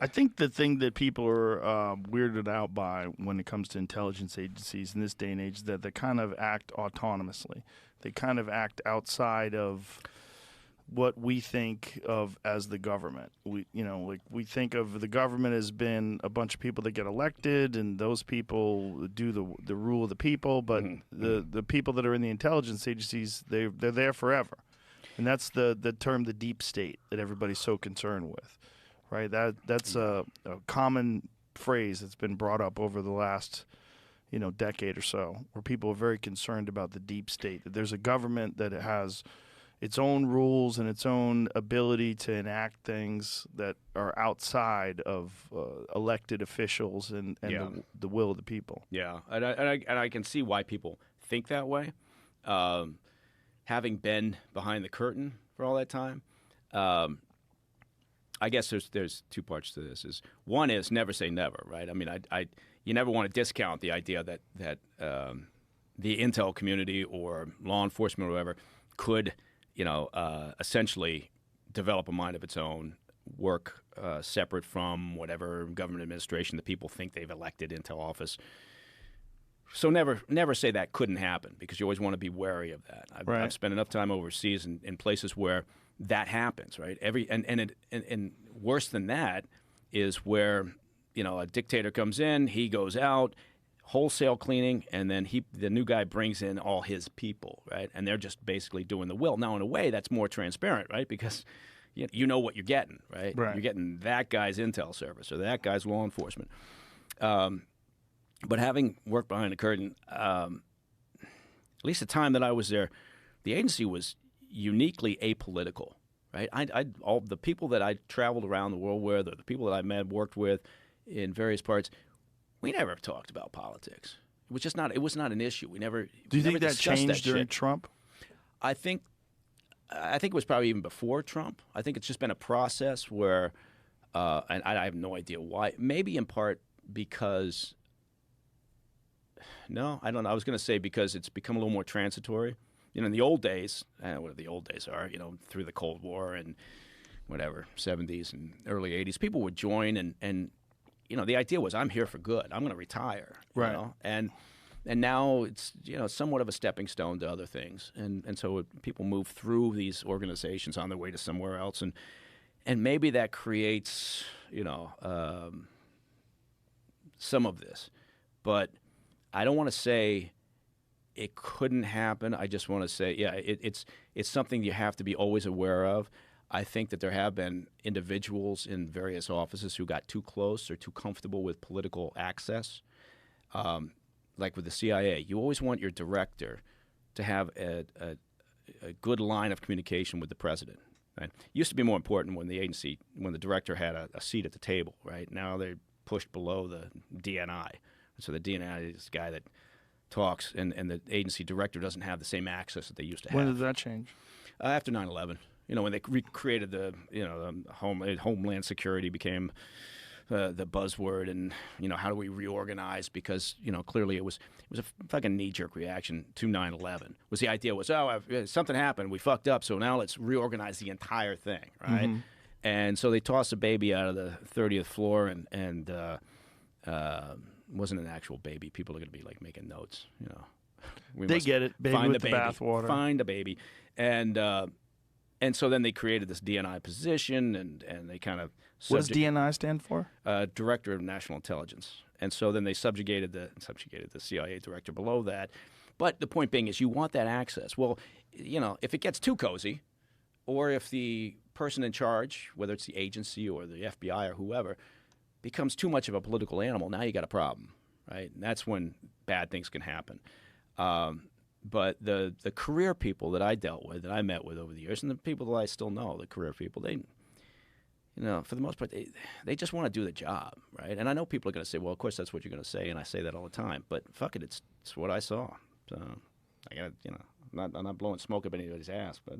I think the thing that people are weirded out by when it comes to intelligence agencies in this day and age is that they kind of act autonomously. They kind of act outside of what we think of as the government. We think of the government as being a bunch of people that get elected, and those people do the rule of the people. But the people that are in the intelligence agencies, they're there forever, and that's the term, the deep state, that everybody's so concerned with, right? That's a common phrase that's been brought up over the last decade or so, where people are very concerned about the deep state. That there's a government that has its own rules and its own ability to enact things that are outside of elected officials and the will of the people. Yeah, and I can see why people think that way. Having been behind the curtain for all that time, I guess there's two parts to this. One is never say never, right? I mean, you never want to discount the idea that the intel community or law enforcement or whatever could essentially develop a mind of its own, work separate from whatever government administration the people think they've elected into office. So never say that couldn't happen, because you always want to be wary of that. I've spent enough time overseas in places where that happens, right? And worse than that is where a dictator comes in, he goes out, wholesale cleaning, and then the new guy brings in all his people, right? And they're just basically doing the will. Now, in a way, that's more transparent, right? Because you know what you're getting, right? You're getting that guy's intel service or that guy's law enforcement. But having worked behind the curtain, at least the time that I was there, the agency was uniquely apolitical, right? All the people that I traveled around the world with, or the people that I met, worked with in various parts, we never talked about politics. It was just not. It was not an issue. Do you think that changed during Trump? I think it was probably even before Trump. I think it's just been a process where, and I have no idea why. Maybe in part because. No, I don't know. I was going to say because it's become a little more transitory. In the old days, what the old days are, through the Cold War and whatever, 70s and early 80s, people would join and the idea was, I'm here for good. I'm going to retire. Right. And now it's, somewhat of a stepping stone to other things. And so people move through these organizations on their way to somewhere else. And maybe that creates, some of this. But I don't want to say it couldn't happen. I just want to say, it's something you have to be always aware of. I think that there have been individuals in various offices who got too close or too comfortable with political access. Like with the CIA, you always want your director to have a good line of communication with the president. Right? It used to be more important when the director had a seat at the table. Right now they're pushed below the DNI. So the DNI is the guy that talks, and the agency director doesn't have the same access that they used to have. When did that change? After 9/11. When they recreated the Homeland Security became the buzzword, and how do we reorganize? Because clearly it was a fucking knee-jerk reaction to 9/11. The idea was, something happened, we fucked up, so now let's reorganize the entire thing, right? Mm-hmm. And so they tossed a baby out of the 30th floor, and wasn't an actual baby. People are going to be like making notes, They get it, baby with the bathwater. Find a baby, and so then they created this DNI position, and they kind of what does DNI stand for? Director of National Intelligence. And so then they subjugated the CIA director below that. But the point being is, you want that access. Well, if it gets too cozy, or if the person in charge, whether it's the agency or the FBI or whoever, becomes too much of a political animal, now you got a problem, right? And that's when bad things can happen. But the career people that I dealt with, that I met with over the years, and the people that I still know, the career people, they, for the most part, they just want to do the job, right? And I know people are going to say, well, of course that's what you're going to say, and I say that all the time. But fuck it, it's what I saw. So I got I'm not blowing smoke up anybody's ass, but